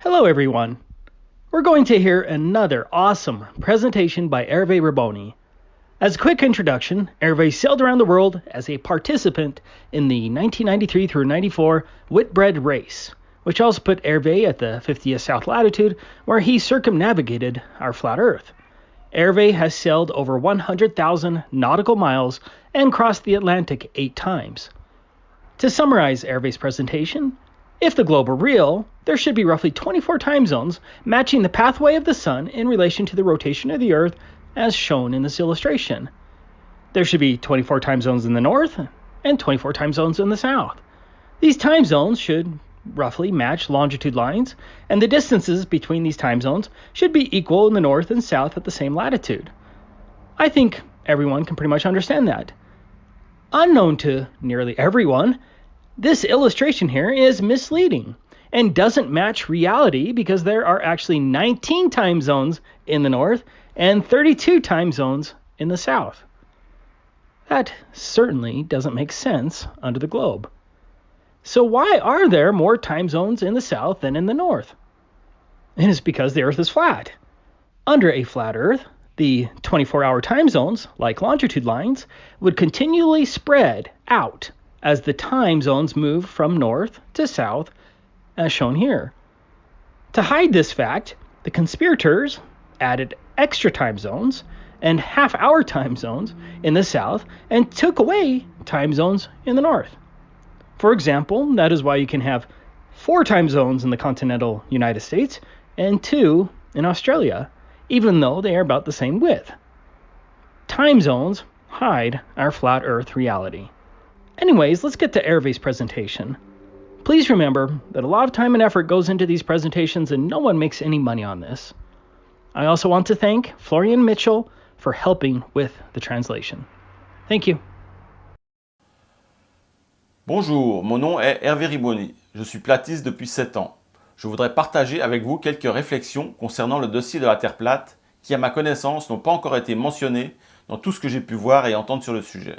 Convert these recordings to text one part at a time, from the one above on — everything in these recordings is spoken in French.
Hello everyone. We're going to hear another awesome presentation by Hervé Riboni. As a quick introduction, Hervé sailed around the world as a participant in the 1993 through 94 Whitbread race, which also put Hervé at the 50th south latitude, where he circumnavigated our flat Earth. Hervé has sailed over 100,000 nautical miles and crossed the Atlantic 8 times. To summarize Hervé's presentation, if the globe were real, there should be roughly 24 time zones matching the pathway of the sun in relation to the rotation of the Earth as shown in this illustration. There should be 24 time zones in the north and 24 time zones in the south. These time zones should roughly match longitude lines, and the distances between these time zones should be equal in the north and south at the same latitude. I think everyone can pretty much understand that. Unknown to nearly everyone, this illustration here is misleading and doesn't match reality because there are actually 19 time zones in the north and 32 time zones in the south. That certainly doesn't make sense under the globe. So why are there more time zones in the south than in the north? It is because the Earth is flat. Under a flat Earth, the 24-hour time zones, like longitude lines, would continually spread out as the time zones move from north to south, as shown here. To hide this fact, the conspirators added extra time zones and half-hour time zones in the south and took away time zones in the north. For example, that is why you can have 4 time zones in the continental United States and 2 in Australia, even though they are about the same width. Time zones hide our flat Earth reality. Anyways, let's get to Hervé's presentation. Please remember that a lot of time and effort goes into these presentations and no one makes any money on this. I also want to thank Florian Mitchell for helping with the translation. Thank you. Bonjour, mon nom est Hervé Riboni. Je suis platiste depuis 7 ans. Je voudrais partager avec vous quelques réflexions concernant le dossier de la Terre plate qui, à ma connaissance, n'ont pas encore été mentionnés dans tout ce que j'ai pu voir et entendre sur le sujet.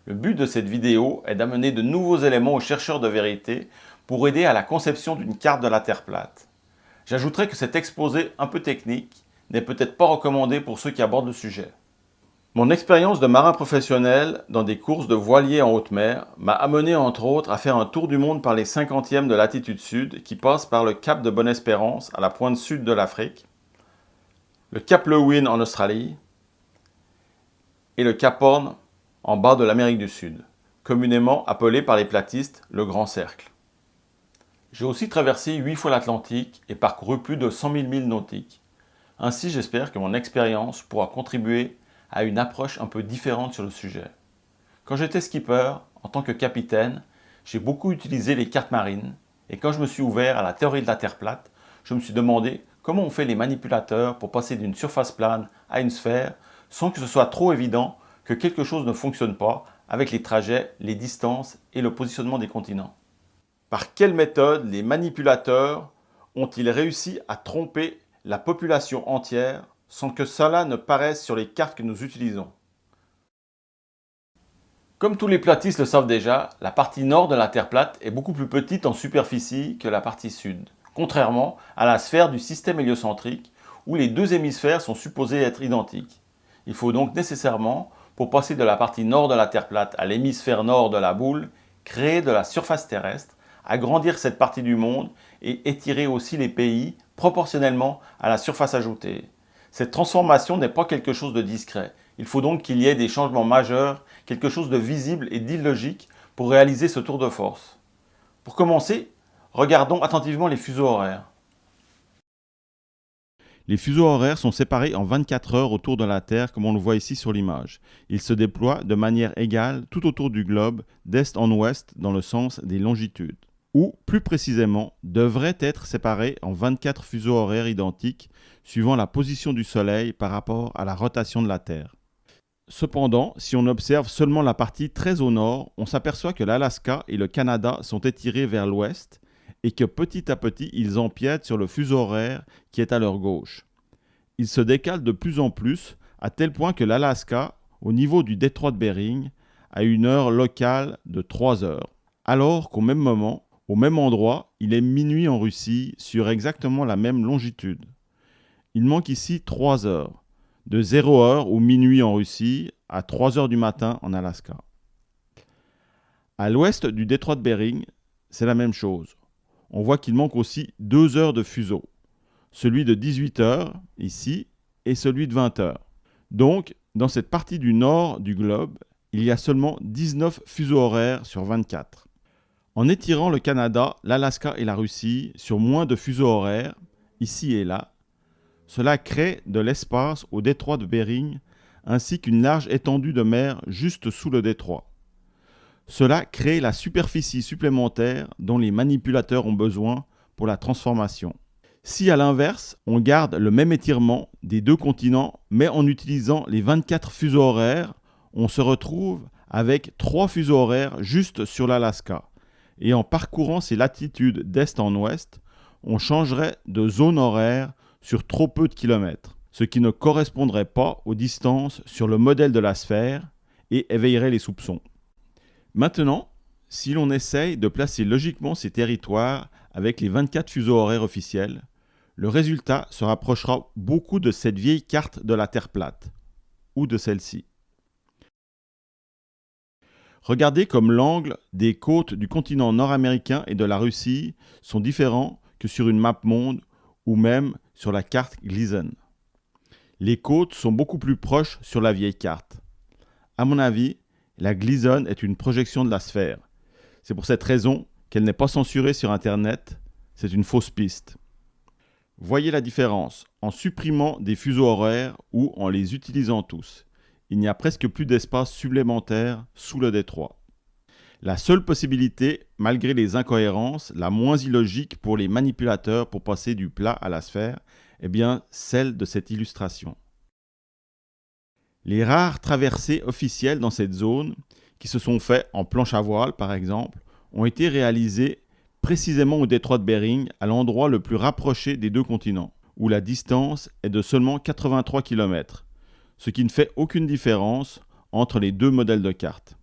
Le but de cette vidéo est d'amener de nouveaux éléments aux chercheurs de vérité pour aider à la conception d'une carte de la Terre plate. J'ajouterai que cet exposé un peu technique n'est peut-être pas recommandé pour ceux qui abordent le sujet. Mon expérience de marin professionnel dans des courses de voiliers en haute mer m'a amené entre autres à faire un tour du monde par les 50e de latitude sud qui passe par le cap de Bonne-Espérance à la pointe sud de l'Afrique, le cap Lewin en Australie et le cap Horn en bas de l'Amérique du Sud, communément appelé par les platistes le Grand Cercle. J'ai aussi traversé 8 fois l'Atlantique et parcouru plus de 100 000 milles nautiques. Ainsi, j'espère que mon expérience pourra contribuer à une approche un peu différente sur le sujet. Quand j'étais skipper, en tant que capitaine, j'ai beaucoup utilisé les cartes marines et quand je me suis ouvert à la théorie de la Terre plate, je me suis demandé comment on fait les manipulateurs pour passer d'une surface plane à une sphère sans que ce soit trop évident que quelque chose ne fonctionne pas avec les trajets, les distances et le positionnement des continents. Par quelle méthode les manipulateurs ont-ils réussi à tromper la population entière sans que cela ne paraisse sur les cartes que nous utilisons? Comme tous les platistes le savent déjà, la partie nord de la Terre plate est beaucoup plus petite en superficie que la partie sud, contrairement à la sphère du système héliocentrique où les deux hémisphères sont supposés être identiques. Il faut donc nécessairement, pour passer de la partie nord de la Terre plate à l'hémisphère nord de la boule, créer de la surface terrestre, agrandir cette partie du monde et étirer aussi les pays proportionnellement à la surface ajoutée. Cette transformation n'est pas quelque chose de discret. Il faut donc qu'il y ait des changements majeurs, quelque chose de visible et d'illogique pour réaliser ce tour de force. Pour commencer, regardons attentivement les fuseaux horaires. Les fuseaux horaires sont séparés en 24 heures autour de la Terre comme on le voit ici sur l'image. Ils se déploient de manière égale tout autour du globe, d'est en ouest dans le sens des longitudes. Ou, plus précisément, devraient être séparés en 24 fuseaux horaires identiques suivant la position du Soleil par rapport à la rotation de la Terre. Cependant, si on observe seulement la partie très au nord, on s'aperçoit que l'Alaska et le Canada sont étirés vers l'ouest et que petit à petit, ils empiètent sur le fuseau horaire qui est à leur gauche. Ils se décalent de plus en plus, à tel point que l'Alaska, au niveau du détroit de Bering, a une heure locale de 3 heures, alors qu'au même moment, Au même endroit, il est minuit en Russie sur exactement la même longitude. Il manque ici 3 heures, de 0 heure ou minuit en Russie à 3 heures du matin en Alaska. À l'ouest du détroit de Bering, c'est la même chose. On voit qu'il manque aussi 2 heures de fuseau, celui de 18 heures ici et celui de 20 heures. Donc, dans cette partie du nord du globe, il y a seulement 19 fuseaux horaires sur 24. En étirant le Canada, l'Alaska et la Russie sur moins de fuseaux horaires, ici et là, cela crée de l'espace au détroit de Bering ainsi qu'une large étendue de mer juste sous le détroit. Cela crée la superficie supplémentaire dont les manipulateurs ont besoin pour la transformation. Si à l'inverse, on garde le même étirement des deux continents, mais en utilisant les 24 fuseaux horaires, on se retrouve avec 3 fuseaux horaires juste sur l'Alaska. Et en parcourant ces latitudes d'est en ouest, on changerait de zone horaire sur trop peu de kilomètres, ce qui ne correspondrait pas aux distances sur le modèle de la sphère et éveillerait les soupçons. Maintenant, si l'on essaye de placer logiquement ces territoires avec les 24 fuseaux horaires officiels, le résultat se rapprochera beaucoup de cette vieille carte de la Terre plate, ou de celle-ci. Regardez comme l'angle des côtes du continent nord-américain et de la Russie sont différents que sur une map monde ou même sur la carte Gleason. Les côtes sont beaucoup plus proches sur la vieille carte. À mon avis, la Gleason est une projection de la sphère. C'est pour cette raison qu'elle n'est pas censurée sur Internet. C'est une fausse piste. Voyez la différence en supprimant des fuseaux horaires ou en les utilisant tous. Il n'y a presque plus d'espace supplémentaire sous le détroit. La seule possibilité, malgré les incohérences, la moins illogique pour les manipulateurs pour passer du plat à la sphère, est bien celle de cette illustration. Les rares traversées officielles dans cette zone, qui se sont faites en planche à voile par exemple, ont été réalisées précisément au détroit de Bering, à l'endroit le plus rapproché des deux continents, où la distance est de seulement 83 km, ce qui ne fait aucune différence entre les deux modèles de carte.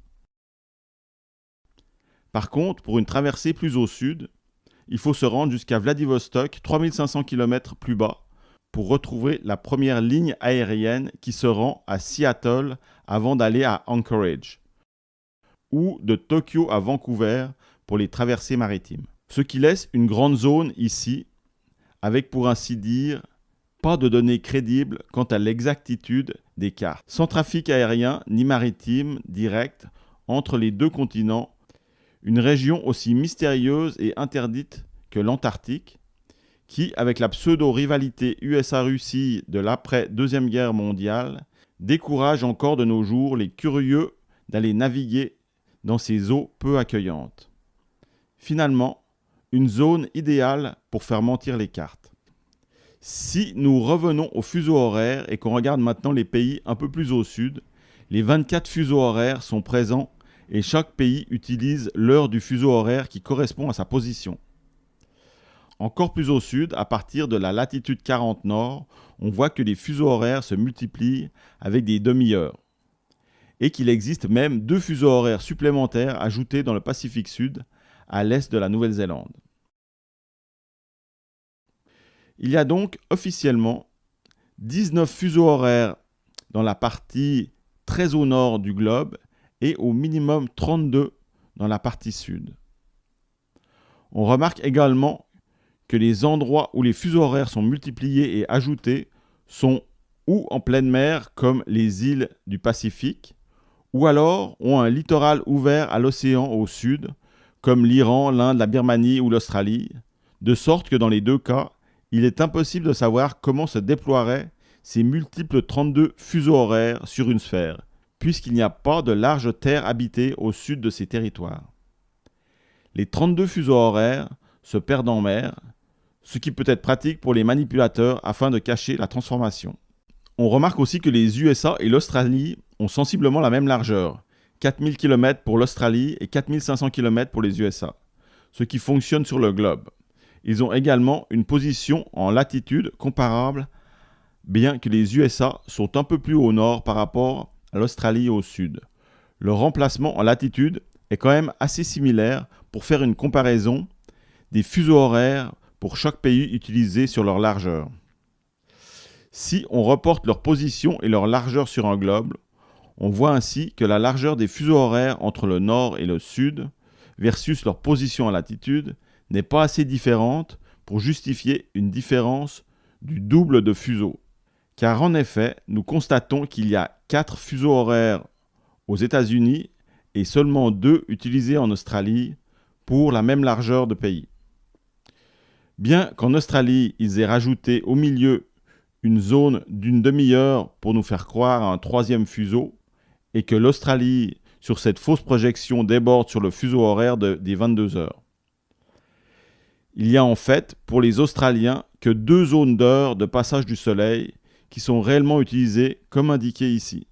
Par contre, pour une traversée plus au sud, il faut se rendre jusqu'à Vladivostok, 3500 km plus bas, pour retrouver la première ligne aérienne qui se rend à Seattle avant d'aller à Anchorage, ou de Tokyo à Vancouver pour les traversées maritimes. Ce qui laisse une grande zone ici, avec pour ainsi dire, pas de données crédibles quant à l'exactitude des cartes. Sans trafic aérien ni maritime direct entre les deux continents, une région aussi mystérieuse et interdite que l'Antarctique, qui, avec la pseudo-rivalité USA-Russie de l'après-Deuxième Guerre mondiale, décourage encore de nos jours les curieux d'aller naviguer dans ces eaux peu accueillantes. Finalement, une zone idéale pour faire mentir les cartes. Si nous revenons au fuseau horaire et qu'on regarde maintenant les pays un peu plus au sud, les 24 fuseaux horaires sont présents et chaque pays utilise l'heure du fuseau horaire qui correspond à sa position. Encore plus au sud, à partir de la latitude 40 nord, on voit que les fuseaux horaires se multiplient avec des demi-heures et qu'il existe même 2 fuseaux horaires supplémentaires ajoutés dans le Pacifique Sud, à l'est de la Nouvelle-Zélande. Il y a donc officiellement 19 fuseaux horaires dans la partie très au nord du globe et au minimum 32 dans la partie sud. On remarque également que les endroits où les fuseaux horaires sont multipliés et ajoutés sont ou en pleine mer comme les îles du Pacifique, ou alors ont un littoral ouvert à l'océan au sud, comme l'Iran, l'Inde, la Birmanie ou l'Australie, de sorte que dans les deux cas, il est impossible de savoir comment se déploieraient ces multiples 32 fuseaux horaires sur une sphère, puisqu'il n'y a pas de large terre habitée au sud de ces territoires. Les 32 fuseaux horaires se perdent en mer, ce qui peut être pratique pour les manipulateurs afin de cacher la transformation. On remarque aussi que les USA et l'Australie ont sensiblement la même largeur, 4000 km pour l'Australie et 4500 km pour les USA, ce qui fonctionne sur le globe. Ils ont également une position en latitude comparable, bien que les USA sont un peu plus au nord par rapport à l'Australie au sud. Leur remplacement en latitude est quand même assez similaire pour faire une comparaison des fuseaux horaires pour chaque pays utilisé sur leur largeur. Si on reporte leur position et leur largeur sur un globe, on voit ainsi que la largeur des fuseaux horaires entre le nord et le sud versus leur position à latitude n'est pas assez différente pour justifier une différence du double de fuseaux. Car en effet, nous constatons qu'il y a 4 fuseaux horaires aux États-Unis et seulement 2 utilisés en Australie pour la même largeur de pays. Bien qu'en Australie, ils aient rajouté au milieu une zone d'une demi-heure pour nous faire croire à un 3e fuseau, et que l'Australie, sur cette fausse projection, déborde sur le fuseau horaire des 22 heures. Il y a en fait, pour les Australiens, que 2 zones d'heures de passage du Soleil qui sont réellement utilisées comme indiqué ici.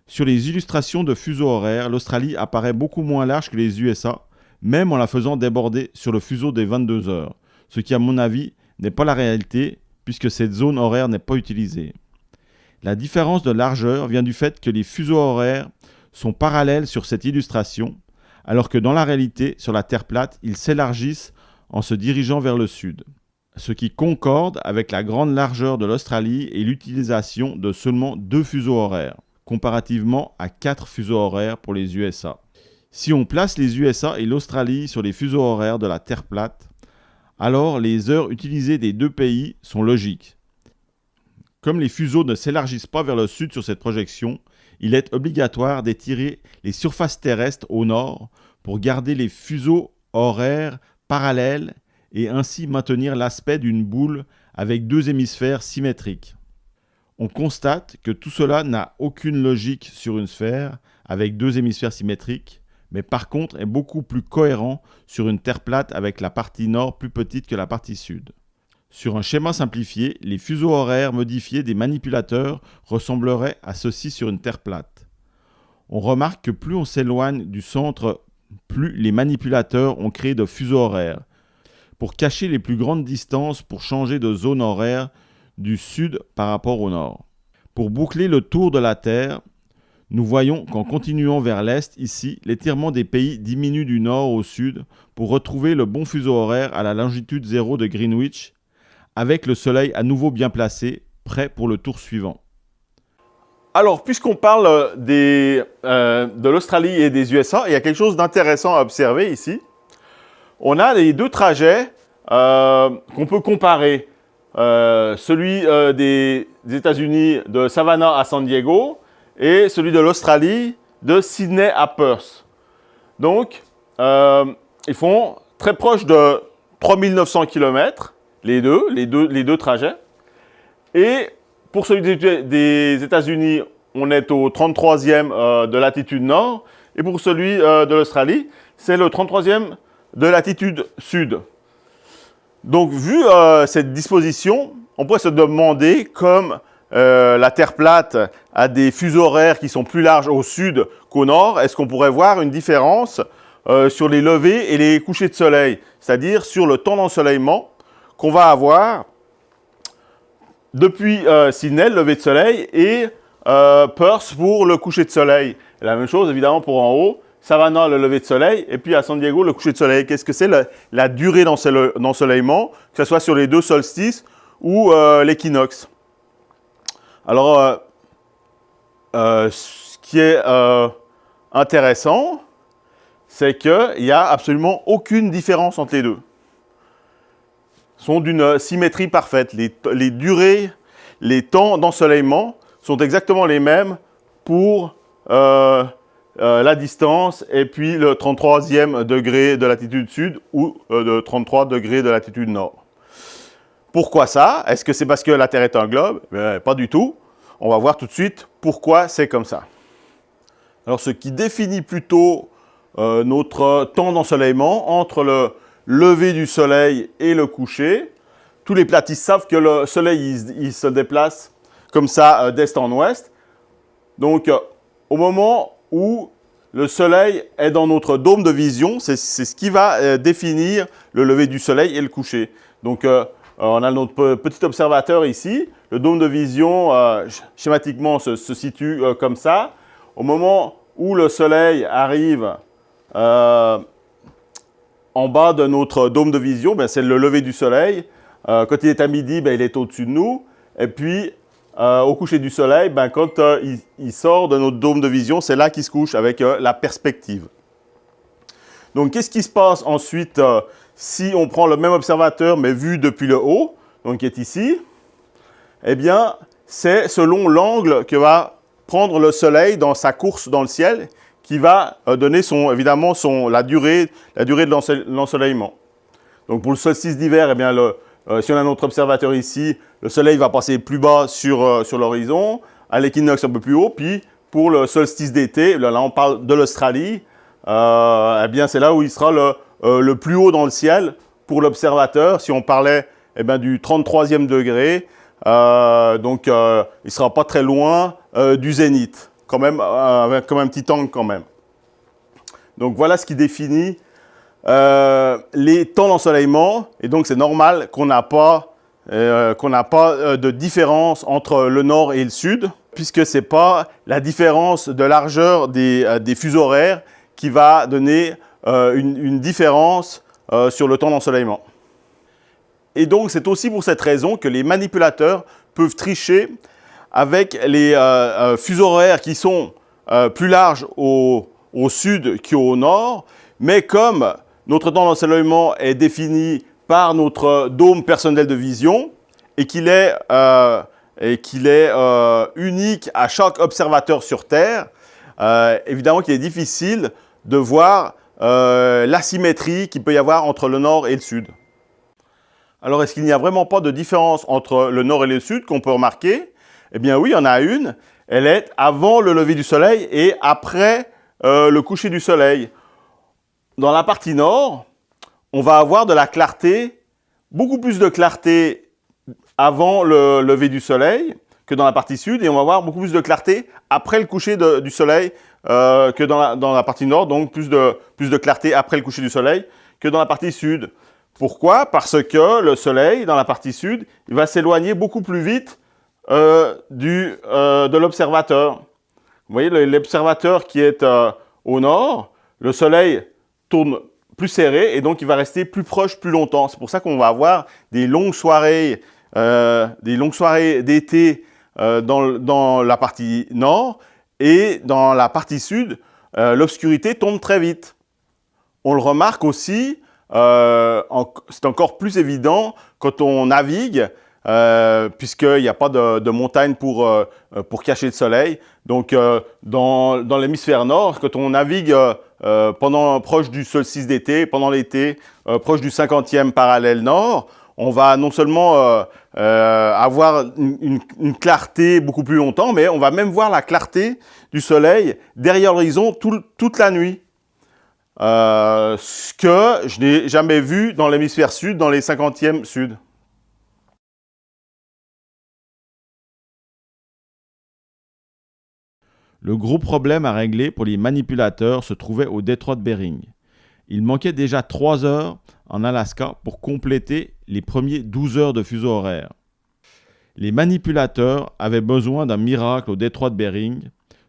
Sur les illustrations de fuseaux horaires, l'Australie apparaît beaucoup moins large que les USA, même en la faisant déborder sur le fuseau des 22 heures, ce qui à mon avis n'est pas la réalité puisque cette zone horaire n'est pas utilisée. La différence de largeur vient du fait que les fuseaux horaires sont parallèles sur cette illustration, alors que dans la réalité, sur la Terre plate, ils s'élargissent en se dirigeant vers le sud, ce qui concorde avec la grande largeur de l'Australie et l'utilisation de seulement 2 fuseaux horaires, comparativement à 4 fuseaux horaires pour les USA. Si on place les USA et l'Australie sur les fuseaux horaires de la Terre plate, alors les heures utilisées des 2 pays sont logiques. Comme les fuseaux ne s'élargissent pas vers le sud sur cette projection, il est obligatoire d'étirer les surfaces terrestres au nord pour garder les fuseaux horaires parallèles et ainsi maintenir l'aspect d'une boule avec 2 hémisphères symétriques. On constate que tout cela n'a aucune logique sur une sphère avec 2 hémisphères symétriques, mais par contre est beaucoup plus cohérent sur une Terre plate avec la partie nord plus petite que la partie sud. Sur un schéma simplifié, les fuseaux horaires modifiés des manipulateurs ressembleraient à ceci sur une Terre plate. On remarque que plus on s'éloigne du centre, plus les manipulateurs ont créé de fuseaux horaires, pour cacher les plus grandes distances pour changer de zone horaire du sud par rapport au nord. Pour boucler le tour de la Terre, nous voyons qu'en continuant vers l'est, ici, l'étirement des pays diminue du nord au sud pour retrouver le bon fuseau horaire à la longitude 0 de Greenwich, avec le soleil à nouveau bien placé, prêt pour le tour suivant. Alors, puisqu'on parle de l'Australie et des USA, il y a quelque chose d'intéressant à observer ici. On a les 2 trajets qu'on peut comparer. Celui des États-Unis de Savannah à San Diego et celui de l'Australie de Sydney à Perth. Donc, ils font très proche de 3900 km. Les deux trajets. Et pour celui des États-Unis, on est au 33e de latitude nord. Et pour celui de l'Australie, c'est le 33e de latitude sud. Donc, vu cette disposition, on pourrait se demander, comme la Terre plate a des fuseaux horaires qui sont plus larges au sud qu'au nord, est-ce qu'on pourrait voir une différence sur les levées et les couchers de soleil, c'est-à-dire sur le temps d'ensoleillement qu'on va avoir depuis Sydney, le lever de soleil, et Perth pour le coucher de soleil. Et la même chose, évidemment, pour en haut, Savannah, le lever de soleil, et puis à San Diego, le coucher de soleil. Qu'est-ce que c'est la durée d'ensoleillement, que ce soit sur les 2 solstices ou l'équinoxe? Alors, ce qui est intéressant, c'est qu'il n'y a absolument aucune différence entre les deux. Sont d'une symétrie parfaite. Les durées, les temps d'ensoleillement sont exactement les mêmes pour la distance et puis le 33e degré de latitude sud ou de 33 degrés de latitude nord. Pourquoi ça? Est-ce que c'est parce que la Terre est un globe? Pas du tout. On va voir tout de suite pourquoi c'est comme ça. Alors, ce qui définit plutôt notre temps d'ensoleillement entre le lever du soleil et le coucher. Tous les platistes savent que le soleil il se déplace comme ça d'est en ouest. Donc, au moment où le soleil est dans notre dôme de vision, c'est ce qui va définir le lever du soleil et le coucher. Donc, on a notre petit observateur ici. Le dôme de vision, schématiquement, se situe comme ça. Au moment où le soleil arrive en bas de notre dôme de vision, ben, c'est le lever du soleil. Quand il est à midi, ben, il est au-dessus de nous. Et puis, au coucher du soleil, ben, quand il sort de notre dôme de vision, c'est là qu'il se couche avec la perspective. Donc, qu'est-ce qui se passe ensuite si on prend le même observateur, mais vu depuis le haut, donc qui est ici? Eh bien, c'est selon l'angle que va prendre le soleil dans sa course dans le ciel qui va donner évidemment la durée de l'ensoleillement. Donc, pour le solstice d'hiver, eh bien, si on a notre observateur ici, le soleil va passer plus bas sur l'horizon, à l'équinoxe un peu plus haut, puis pour le solstice d'été, là on parle de l'Australie, eh bien c'est là où il sera le plus haut dans le ciel pour l'observateur. Si on parlait eh bien, du 33e degré, donc il ne sera pas très loin du zénith, quand même, avec comme un petit angle quand même. Donc voilà ce qui définit les temps d'ensoleillement, et donc c'est normal qu'on n'a pas, de différence entre le nord et le sud, puisque ce n'est pas la différence de largeur des fuseaux horaires qui va donner une différence sur le temps d'ensoleillement. Et donc c'est aussi pour cette raison que les manipulateurs peuvent tricher avec les fuseaux horaires qui sont plus larges au sud qu'au nord, mais comme notre temps d'ensoleillement est défini par notre dôme personnel de vision et qu'il est, unique à chaque observateur sur Terre, évidemment qu'il est difficile de voir l'asymétrie qu'il peut y avoir entre le nord et le sud. Alors, est-ce qu'il n'y a vraiment pas de différence entre le nord et le sud qu'on peut remarquer? Eh bien oui, il y en a une. Elle est avant le lever du soleil et après le coucher du soleil. Dans la partie nord, on va avoir de la clarté, beaucoup plus de clarté avant le lever du soleil que dans la partie sud, et on va avoir beaucoup plus de clarté après le coucher du soleil que dans la partie nord, donc plus de clarté après le coucher du soleil que dans la partie sud. Pourquoi? Parce que le soleil, dans la partie sud, il va s'éloigner beaucoup plus vite de l'observateur. Vous voyez, l'observateur qui est au nord, le soleil tourne plus serré et donc il va rester plus proche plus longtemps. C'est pour ça qu'on va avoir des longues soirées d'été dans la partie nord, et dans la partie sud, l'obscurité tombe très vite. On le remarque aussi, c'est encore plus évident quand on navigue, puisqu'il n'y a pas de montagne pour cacher le soleil. Donc, dans l'hémisphère nord, quand on navigue proche du solstice d'été, pendant l'été, proche du 50e parallèle nord, on va non seulement avoir une clarté beaucoup plus longtemps, mais on va même voir la clarté du soleil derrière l'horizon toute la nuit. Ce que je n'ai jamais vu dans l'hémisphère sud, dans les 50e sud. Le gros problème à régler pour les manipulateurs se trouvait au détroit de Bering. Il manquait déjà 3 heures en Alaska pour compléter les premiers 12 heures de fuseau horaire. Les manipulateurs avaient besoin d'un miracle au détroit de Bering,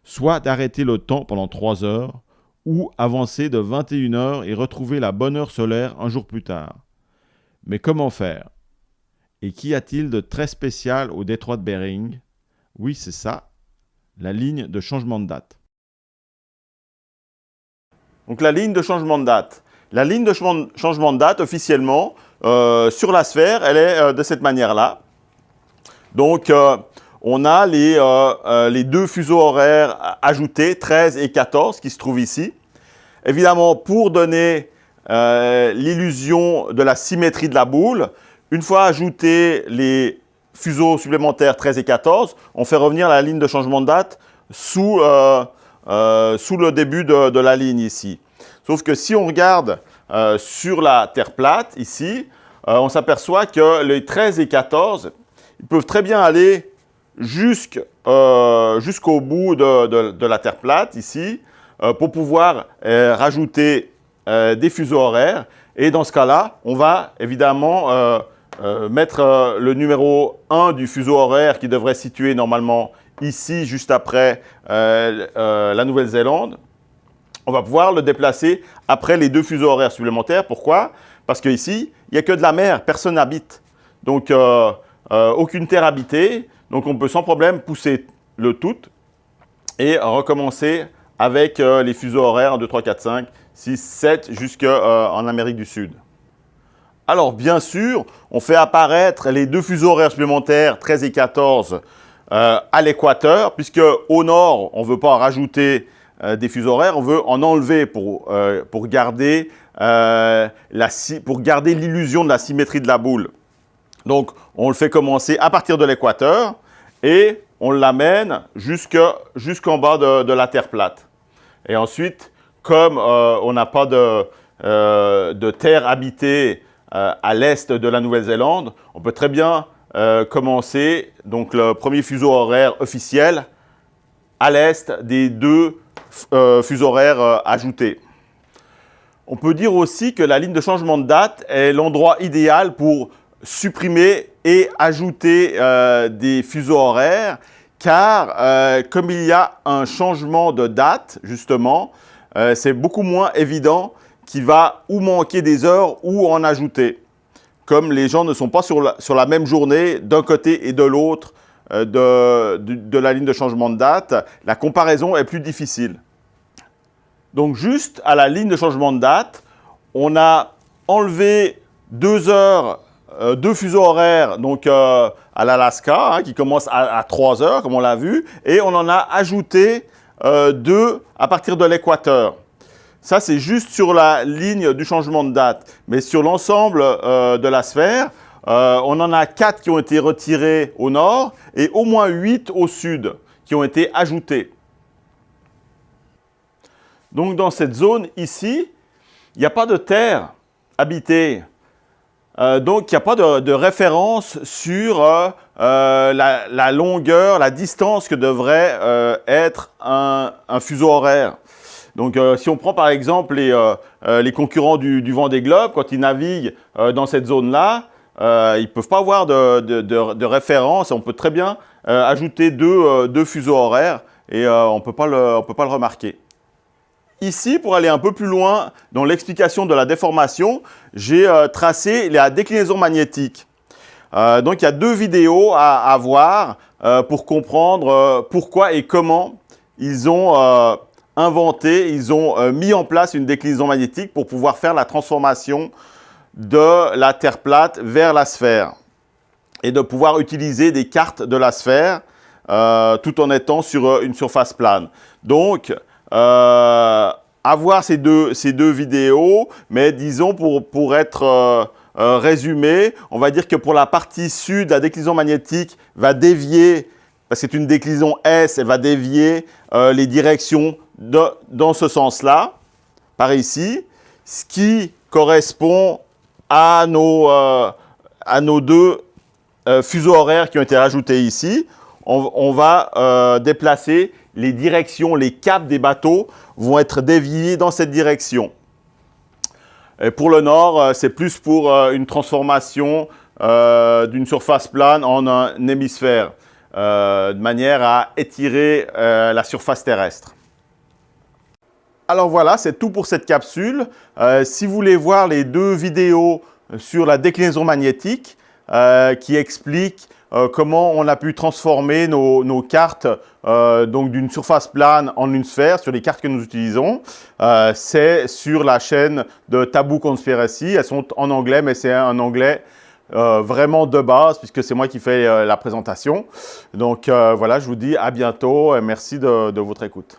soit d'arrêter le temps pendant 3 heures, ou avancer de 21 heures et retrouver la bonne heure solaire un jour plus tard. Mais comment faire? Et qu'y a-t-il de très spécial au détroit de Bering? Oui, c'est ça, la ligne de changement de date. Donc la ligne de changement de date. La ligne de changement de date, officiellement, sur la sphère, elle est de cette manière-là. Donc, on a les deux fuseaux horaires ajoutés, 13 et 14, qui se trouvent ici. Évidemment, pour donner l'illusion de la symétrie de la boule, une fois ajoutés les fuseaux supplémentaires 13 et 14, on fait revenir la ligne de changement de date sous le début de la ligne ici. Sauf que si on regarde sur la Terre plate, ici, on s'aperçoit que les 13 et 14, ils peuvent très bien aller jusqu'au bout de la Terre plate, ici, pour pouvoir rajouter des fuseaux horaires. Et dans ce cas-là, on va évidemment mettre le numéro 1 du fuseau horaire qui devrait se situer normalement ici, juste après la Nouvelle-Zélande. on va pouvoir le déplacer après les 2 fuseaux horaires supplémentaires. Pourquoi? Parce qu'ici, il n'y a que de la mer, personne n'habite. Donc, aucune terre habitée. Donc, on peut sans problème pousser le tout et recommencer avec les fuseaux horaires 1, 2, 3, 4, 5, 6, 7 jusqu'en Amérique du Sud. Alors, bien sûr, on fait apparaître les 2 fuseaux horaires supplémentaires 13 et 14 à l'équateur, puisque au nord, on ne veut pas en rajouter des fuseaux horaires, on veut en enlever pour garder l'illusion de la symétrie de la boule. Donc, on le fait commencer à partir de l'équateur et on l'amène jusqu'en bas de la Terre plate. Et ensuite, comme on n'a pas de terre habitée à l'est de la Nouvelle-Zélande, on peut très bien commencer donc le premier fuseau horaire officiel à l'est des 2 fuseaux horaires ajoutés. On peut dire aussi que la ligne de changement de date est l'endroit idéal pour supprimer et ajouter des fuseaux horaires, car comme il y a un changement de date, justement, c'est beaucoup moins évident qu'il va ou manquer des heures ou en ajouter. Comme les gens ne sont pas sur la même journée d'un côté et de l'autre de la ligne de changement de date, la comparaison est plus difficile. Donc juste à la ligne de changement de date, on a enlevé 2 heures, 2 fuseaux horaires donc, à l'Alaska, hein, qui commencent à 3 heures, comme on l'a vu, et on en a ajouté 2 à partir de l'équateur. Ça, c'est juste sur la ligne du changement de date. Mais sur l'ensemble de la sphère, on en a 4 qui ont été retirés au nord et au moins 8 au sud qui ont été ajoutés. Donc, dans cette zone ici, il n'y a pas de terre habitée. Donc, il n'y a pas de référence sur la longueur, la distance que devrait être un fuseau horaire. Donc, si on prend par exemple les concurrents du Vendée Globe, quand ils naviguent dans cette zone-là, ils ne peuvent pas avoir de référence. On peut très bien ajouter 2 fuseaux horaires et on ne peut pas le remarquer. Ici, pour aller un peu plus loin dans l'explication de la déformation, j'ai tracé la déclinaison magnétique. Donc, il y a 2 vidéos à voir pour comprendre pourquoi et comment ils ont inventé, ils ont mis en place une déclinaison magnétique pour pouvoir faire la transformation de la Terre plate vers la sphère et de pouvoir utiliser des cartes de la sphère tout en étant sur une surface plane. Donc, avoir ces deux vidéos, mais disons pour être résumé, on va dire que pour la partie sud, la déclinaison magnétique va dévier, parce que c'est une déclinaison S, elle va dévier les directions dans ce sens-là, par ici, ce qui correspond à nos 2 fuseaux horaires qui ont été rajoutés ici. On va déplacer les directions, les caps des bateaux vont être déviés dans cette direction. Et pour le nord, c'est plus pour une transformation d'une surface plane en un hémisphère, de manière à étirer la surface terrestre. Alors voilà, c'est tout pour cette capsule. Si vous voulez voir les 2 vidéos sur la déclinaison magnétique qui expliquent comment on a pu transformer nos cartes donc d'une surface plane en une sphère sur les cartes que nous utilisons. C'est sur la chaîne de Taboo Conspiracy. Elles sont en anglais, mais c'est un anglais vraiment de base puisque c'est moi qui fais la présentation. Donc voilà, je vous dis à bientôt et merci de votre écoute.